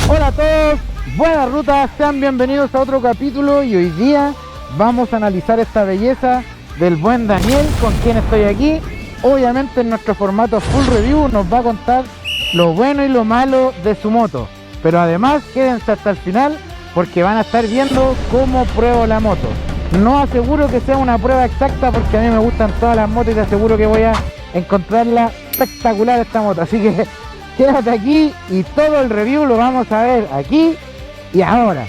Hola a todos, buenas rutas, sean bienvenidos a otro capítulo y hoy día vamos a analizar esta belleza del buen Daniel, con quien estoy aquí. Obviamente en nuestro formato full review nos va a contar lo bueno y lo malo de su moto, pero además quédense hasta el final porque van a estar viendo cómo pruebo la moto. No aseguro que sea una prueba exacta porque a mí me gustan todas las motos y te aseguro que voy a encontrarla espectacular esta moto, así que quédate aquí y todo el review lo vamos a ver aquí y ahora.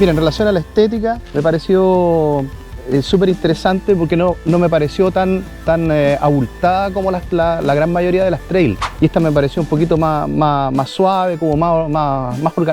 Mira, en relación a la estética, me pareció súper interesante porque no me pareció tan abultada como la gran mayoría de las trail. Y esta me pareció un poquito más suave, como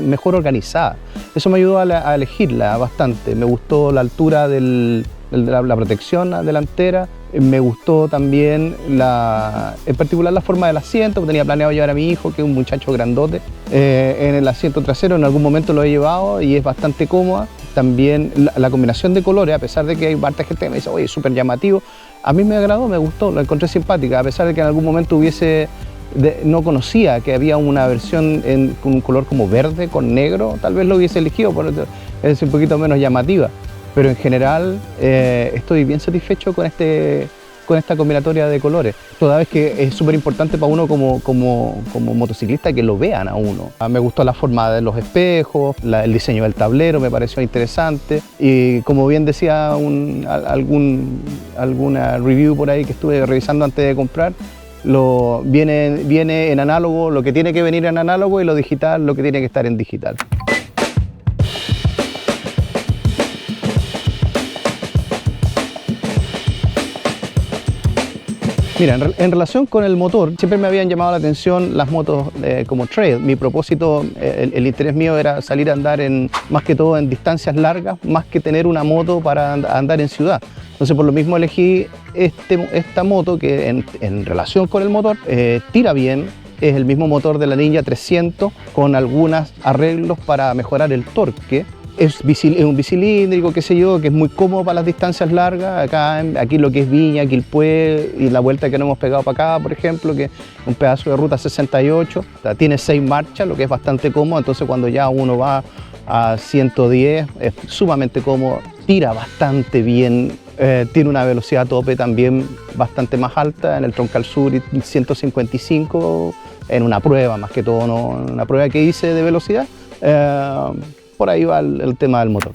mejor organizada. Eso me ayudó a elegirla bastante. Me gustó la altura de la protección delantera. Me gustó también, en particular, la forma del asiento, porque tenía planeado llevar a mi hijo, que es un muchacho grandote, en el asiento trasero. En algún momento lo he llevado y es bastante cómoda. También la combinación de colores, a pesar de que hay harta gente que me dice, oye, es súper llamativo, a mí me agradó, me gustó, la encontré simpática, a pesar de que en algún momento no conocía que había una versión con un color como verde con negro, tal vez lo hubiese elegido, porque es un poquito menos llamativa. Pero en general estoy bien satisfecho con esta combinatoria de colores. Toda vez que es súper importante para uno como motociclista que lo vean a uno. Me gustó la forma de los espejos, el diseño del tablero me pareció interesante. Y como bien decía alguna review por ahí que estuve revisando antes de comprar, viene en análogo lo que tiene que venir en análogo y lo digital lo que tiene que estar en digital. Mira, en relación con el motor, siempre me habían llamado la atención las motos como trail. Mi propósito, el interés mío era salir a andar más que todo en distancias largas, más que tener una moto para andar en ciudad. Entonces por lo mismo elegí esta moto que en relación con el motor tira bien. Es el mismo motor de la Ninja 300 con algunos arreglos para mejorar el torque. Es un bicilíndrico, qué sé yo, que es muy cómodo para las distancias largas. Aquí lo que es Viña, Quilpué y la vuelta que nos hemos pegado para acá, por ejemplo, que es un pedazo de ruta 68. Tiene 6 marchas, lo que es bastante cómodo, entonces cuando ya uno va a 110 es sumamente cómodo, tira bastante bien, tiene una velocidad tope también bastante más alta en el Troncal Sur, 155 en una prueba, más que todo, ¿no? Una prueba que hice de velocidad. Por ahí va el tema del motor.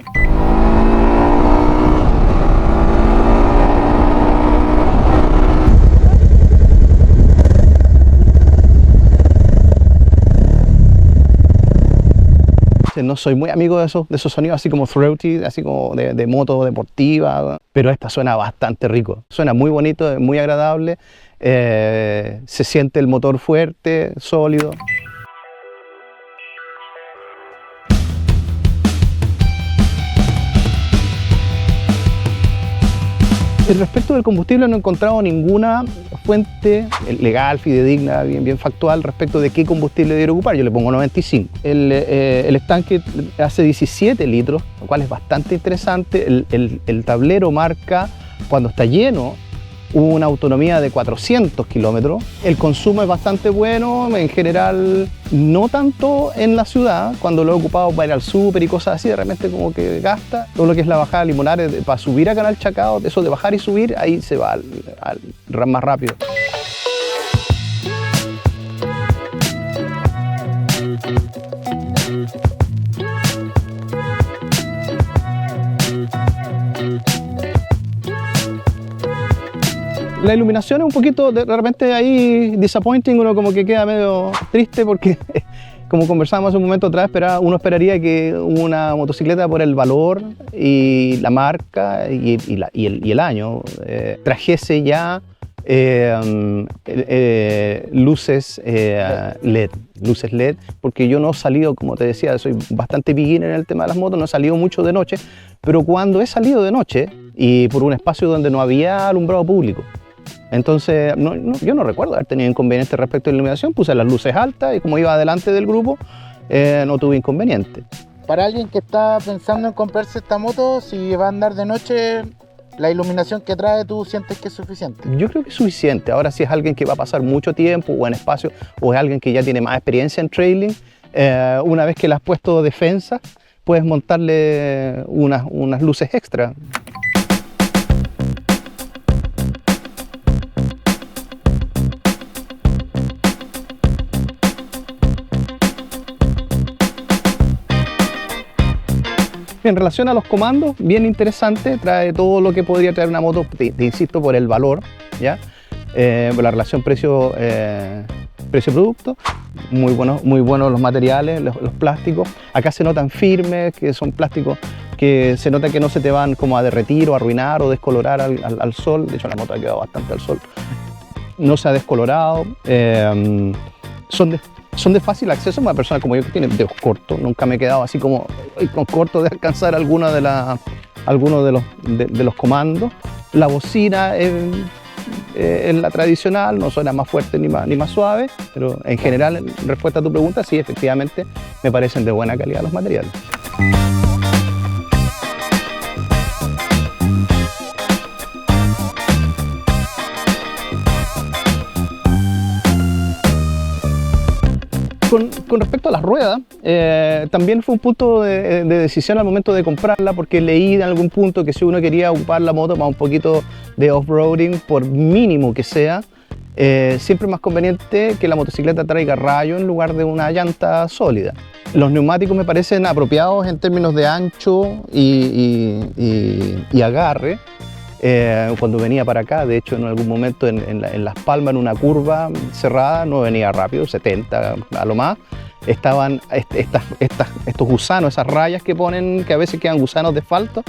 No soy muy amigo de esos sonidos así como throaty, así como de moto deportiva, pero esta suena bastante rico. Suena muy bonito, muy agradable, se siente el motor fuerte, sólido. Respecto del combustible no he encontrado ninguna fuente legal, fidedigna, bien factual respecto de qué combustible debería ocupar. Yo le pongo 95. El estanque hace 17 litros, lo cual es bastante interesante. El tablero marca cuando está lleno una autonomía de 400 kilómetros. El consumo es bastante bueno, en general no tanto en la ciudad, cuando lo he ocupado para ir al súper y cosas así, de repente como que gasta. Todo lo que es la bajada Limonares, para subir a Canal Chacao, eso de bajar y subir, ahí se va más rápido. La iluminación es un poquito, de repente ahí disappointing, uno como que queda medio triste porque como conversábamos hace un momento atrás, uno esperaría que una motocicleta por el valor y la marca y el año trajese ya luces LED, porque yo no he salido, como te decía, soy bastante beginner en el tema de las motos, no he salido mucho de noche, pero cuando he salido de noche y por un espacio donde no había alumbrado público, entonces yo no recuerdo haber tenido inconveniente respecto a la iluminación, puse las luces altas y como iba adelante del grupo, no tuve inconveniente. Para alguien que está pensando en comprarse esta moto, si va a andar de noche, ¿la iluminación que trae tú sientes que es suficiente? Yo creo que es suficiente. Ahora, si es alguien que va a pasar mucho tiempo o en espacio, o es alguien que ya tiene más experiencia en trailing, una vez que le has puesto defensa, puedes montarle unas luces extra. En relación a los comandos, bien interesante, trae todo lo que podría traer una moto, te insisto, por el valor, ¿ya? Por la relación precio-producto, muy buenos los materiales, los plásticos. Acá se notan firmes, que son plásticos que se nota que no se te van como a derretir o a arruinar o descolorar al sol. De hecho, la moto ha quedado bastante al sol. No se ha descolorado. Son de fácil acceso para una persona como yo que tiene dedos cortos. Nunca me he quedado así como con corto de alcanzar alguno de los comandos. La bocina es la tradicional, no suena más fuerte ni más suave, pero en general, en respuesta a tu pregunta, sí, efectivamente me parecen de buena calidad los materiales. Con respecto a las ruedas, también fue un punto de decisión al momento de comprarla, porque leí en algún punto que si uno quería ocupar la moto para un poquito de off-roading, por mínimo que sea, siempre es más conveniente que la motocicleta traiga rayo en lugar de una llanta sólida. Los neumáticos me parecen apropiados en términos de ancho y agarre. Cuando venía para acá, de hecho en algún momento en Las Palmas, en una curva cerrada, no venía rápido, 70 a lo más, estaban estos gusanos, esas rayas que ponen, que a veces quedan gusanos de asfalto,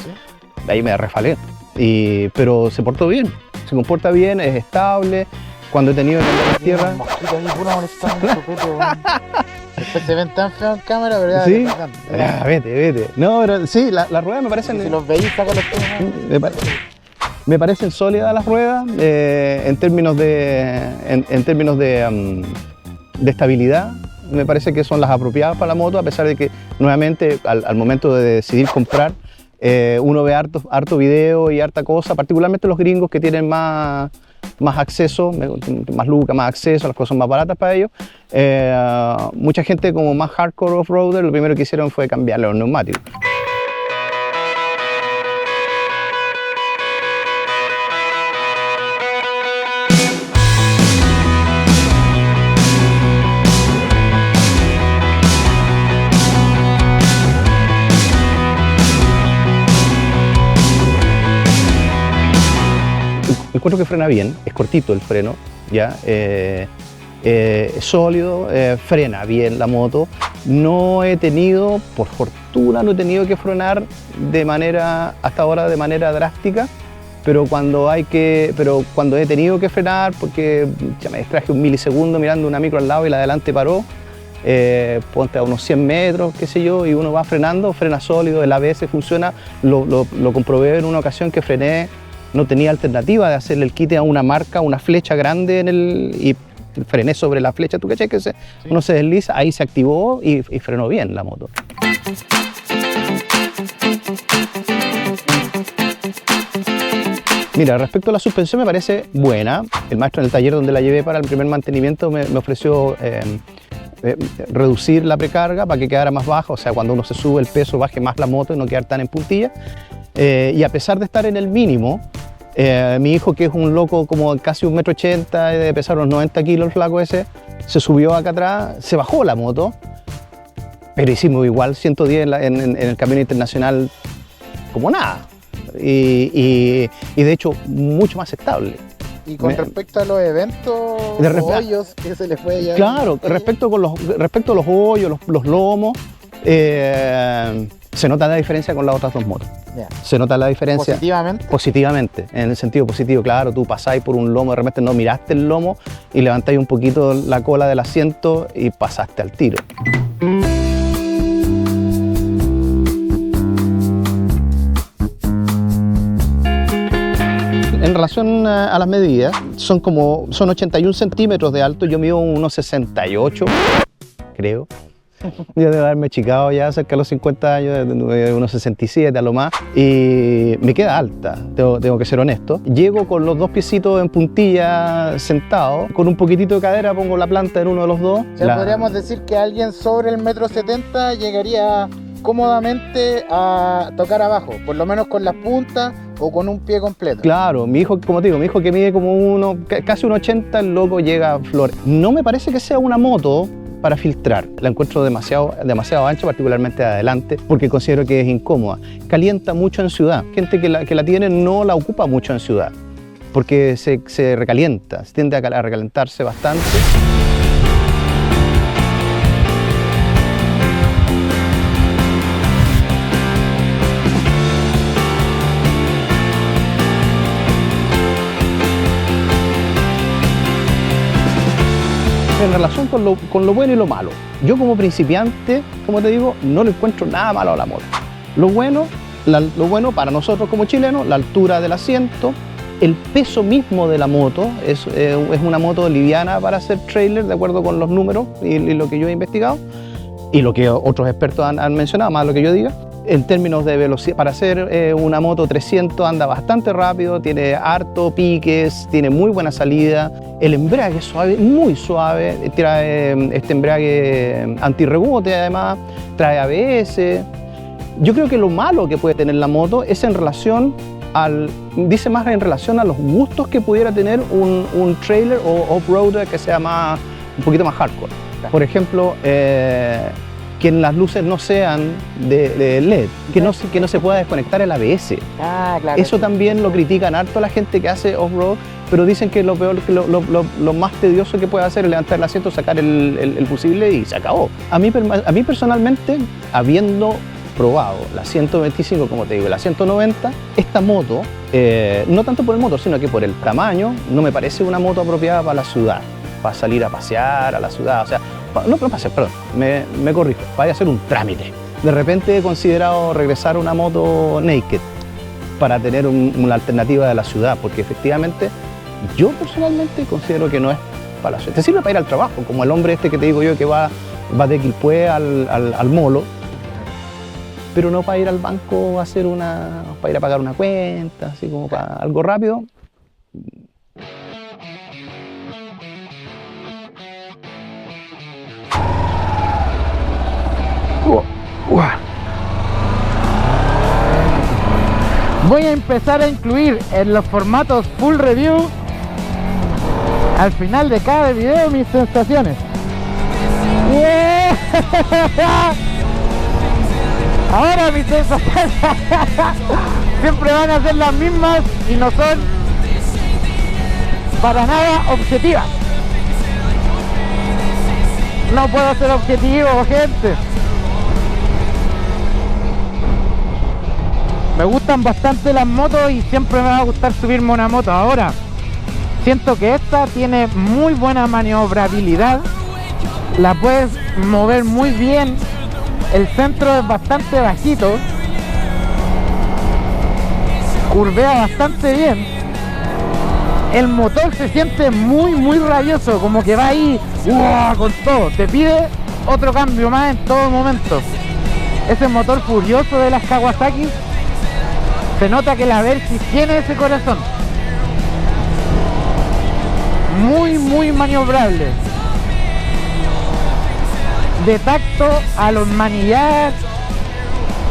ahí me resbalé, pero se portó bien, se comporta bien, es estable. Cuando he tenido que andar en tierra... Después se ven tan feos en cámara, pero ya... ¿Sí? Vete. No, pero sí, las ruedas me parecen... Si los veis, saca los temas. Me parecen sólidas las ruedas en términos de estabilidad. Me parece que son las apropiadas para la moto, a pesar de que nuevamente al momento de decidir comprar uno ve harto video y harta cosa, particularmente los gringos que tienen más acceso, más lucas, más acceso, las cosas son más baratas para ellos. Mucha gente como más hardcore off-roader, lo primero que hicieron fue cambiarle los neumáticos. Encuentro que frena bien, es cortito el freno, ya, es sólido, frena bien la moto. No he tenido, por fortuna, no he tenido que frenar hasta ahora de manera drástica, pero cuando he tenido que frenar, porque ya me distraje un milisegundo mirando una micro al lado y la de adelante paró, ponte a unos 100 metros, qué sé yo, y uno va frenando, frena sólido, el ABS funciona, lo comprobé en una ocasión que frené. No tenía alternativa de hacerle el quite a una marca, una flecha grande y frené sobre la flecha, tú caché que uno se desliza, ahí se activó y frenó bien la moto. Mira, respecto a la suspensión me parece buena. El maestro en el taller donde la llevé para el primer mantenimiento me ofreció reducir la precarga para que quedara más baja, o sea, cuando uno se sube el peso baje más la moto y no quedar tan en puntilla. Y a pesar de estar en el mínimo, mi hijo, que es un loco como casi 1,80 m, de pesar unos 90 kilos el flaco ese, se subió acá atrás, se bajó la moto, pero hicimos igual 110 en el camino internacional como nada. Y de hecho mucho más estable. Y con respecto a los eventos, hoyos que se les fue ya. Claro, respecto a los hoyos, los lomos, se nota la diferencia con las otras dos motos. Yeah. Se nota la diferencia. ¿Positivamente? Positivamente, en el sentido positivo, claro, tú pasáis por un lomo, de repente no miraste el lomo y levantáis un poquito la cola del asiento y pasaste al tiro. En relación a las medidas, son 81 centímetros de alto, yo mido unos 68, creo. Yo debo haberme achicado ya cerca de los 50 años, unos 67 a lo más, y me queda alta, tengo que ser honesto. Llego con los dos piecitos en puntilla sentado, con un poquitito de cadera pongo la planta en uno de los dos. Ya podríamos decir que alguien sobre el 1,70 m llegaría cómodamente a tocar abajo, por lo menos con las puntas o con un pie completo. Claro, mi hijo, como te digo, mi hijo que mide como casi 1,80, el loco llega a flor. No me parece que sea una moto para filtrar, la encuentro demasiado ancha, particularmente de adelante, porque considero que es incómoda. Calienta mucho en ciudad, gente que la tiene no la ocupa mucho en ciudad, porque se recalienta, tiende a recalentarse bastante. En relación con lo bueno y lo malo, yo como principiante, como te digo, no le encuentro nada malo a la moto. Lo bueno para nosotros como chilenos, la altura del asiento, el peso mismo de la moto, es una moto liviana para hacer trailer, de acuerdo con los números y lo que yo he investigado, y lo que otros expertos han mencionado, más lo que yo diga. En términos de velocidad, para hacer una moto 300 anda bastante rápido, tiene harto piques, tiene muy buena salida, el embrague es suave, muy suave, trae este embrague antirrebote además, trae ABS. Yo creo que lo malo que puede tener la moto es en relación dice más en relación a los gustos que pudiera tener un trailer o off-roader que sea un poquito más hardcore. Por ejemplo, que las luces no sean de LED, que no se pueda desconectar el ABS. Ah, claro. Eso también lo critican harto la gente que hace off-road, pero dicen que lo más tedioso que puede hacer es levantar el asiento, sacar el fusible y se acabó. A mí personalmente, habiendo probado la 125, como te digo, la 190, esta moto, no tanto por el motor, sino que por el tamaño, no me parece una moto apropiada para la ciudad, para salir a pasear a la ciudad, o sea, no pasear, perdón, me corrijo, vaya a hacer un trámite. De repente he considerado regresar a una moto naked para tener una alternativa de la ciudad, porque efectivamente yo personalmente considero que no es para la ciudad. Te sirve para ir al trabajo, como el hombre este que te digo yo que va de Quilpué al Molo, pero no para ir al banco para ir a pagar una cuenta, así como para algo rápido. Voy a empezar a incluir en los formatos full review al final de cada video mis sensaciones. Ahora mis sensaciones siempre van a ser las mismas y no son para nada objetivas. No puedo ser objetivo, gente. Me gustan bastante las motos y siempre me va a gustar subirme a una moto. Ahora, siento que esta tiene muy buena maniobrabilidad, la puedes mover muy bien, el centro es bastante bajito, curvea bastante bien, el motor se siente muy rabioso, como que va ahí con todo, te pide otro cambio más en todo momento. Ese motor furioso de las Kawasaki, se nota que la Versys tiene ese corazón. Muy maniobrable. De tacto a los manillar,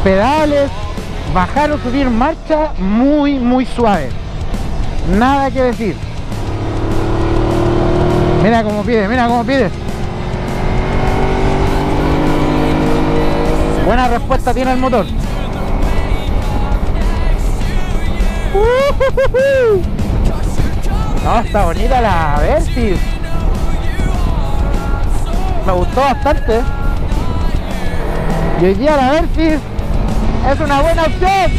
pedales, bajar o subir marcha, muy suave. Nada que decir. Mira cómo pide, mira cómo pide. Buena respuesta tiene el motor. No, está bonita la Versys. Me gustó bastante. Y hoy día la Versys es una buena opción.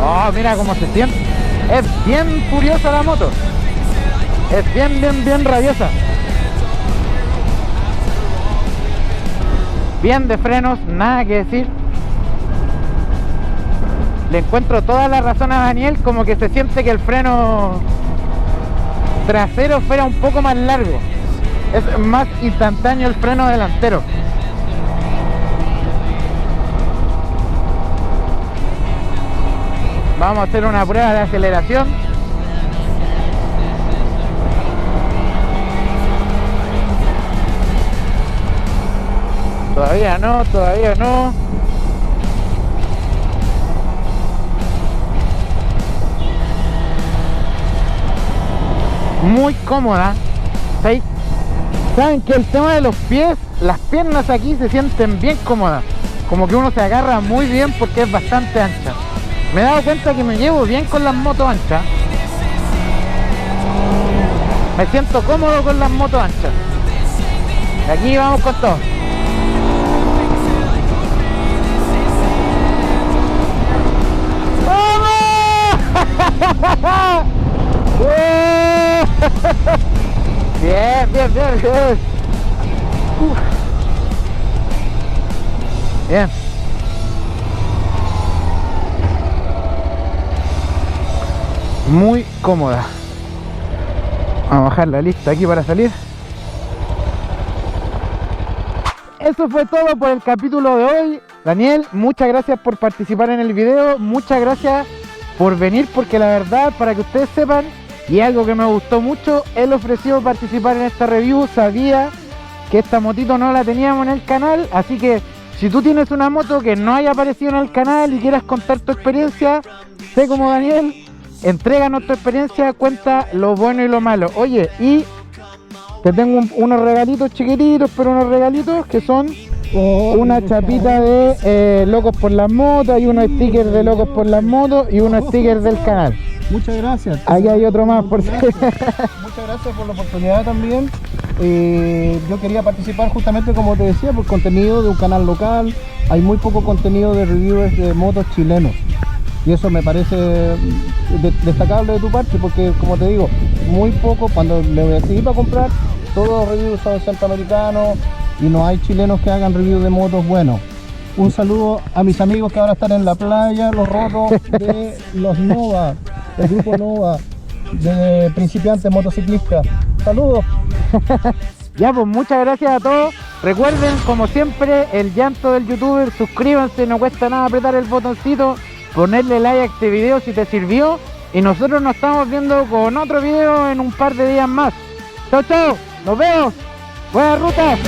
Oh, mira cómo se siente. Es bien furiosa la moto. Es bien rabiosa. Bien de frenos, nada que decir. Le encuentro toda la razón a Daniel, como que se siente que el freno trasero fuera un poco más largo. Es más instantáneo el freno delantero. Vamos a hacer una prueba de aceleración. Todavía no, todavía no. Muy cómoda. ¿Sí? Saben que el tema de los pies, las piernas aquí se sienten bien cómodas. Como que uno se agarra muy bien porque es bastante ancha. Me he dado cuenta que me llevo bien con las motos anchas. Me siento cómodo con las motos anchas. Y aquí vamos con todo. Bien. Bien. Muy cómoda. Vamos a bajar la lista aquí para salir. Eso fue todo por el capítulo de hoy. Daniel, muchas gracias por participar en el video. Muchas gracias por venir, porque la verdad, para que ustedes sepan, y algo que me gustó mucho, él ofreció participar en esta review. Sabía que esta motito no la teníamos en el canal, así que si tú tienes una moto que no haya aparecido en el canal y quieras contar tu experiencia, sé como Daniel, entréganos tu experiencia, cuenta lo bueno y lo malo. Oye, y te tengo unos regalitos chiquititos, pero unos regalitos que son una chapita de Locos por las Motos, y unos stickers de Locos por las Motos y unos stickers del canal. Muchas gracias. Aquí hay otro más por si. Muchas gracias por la oportunidad también. Yo quería participar justamente, como te decía, por contenido de un canal local. Hay muy poco contenido de reviews de motos chilenos. Y eso me parece destacable de tu parte, porque como te digo, muy poco, cuando le decidí para comprar, todos los reviews son centroamericanos y no hay chilenos que hagan reviews de motos buenos. Un saludo a mis amigos que ahora están en la playa, los rotos de los Nova, el grupo Nova, de principiantes motociclistas. Saludos. Ya, pues muchas gracias a todos. Recuerden, como siempre, el llanto del youtuber. Suscríbanse, no cuesta nada apretar el botoncito, ponerle like a este video si te sirvió. Y nosotros nos estamos viendo con otro video en un par de días más. Chao, chao, nos vemos. Buenas rutas.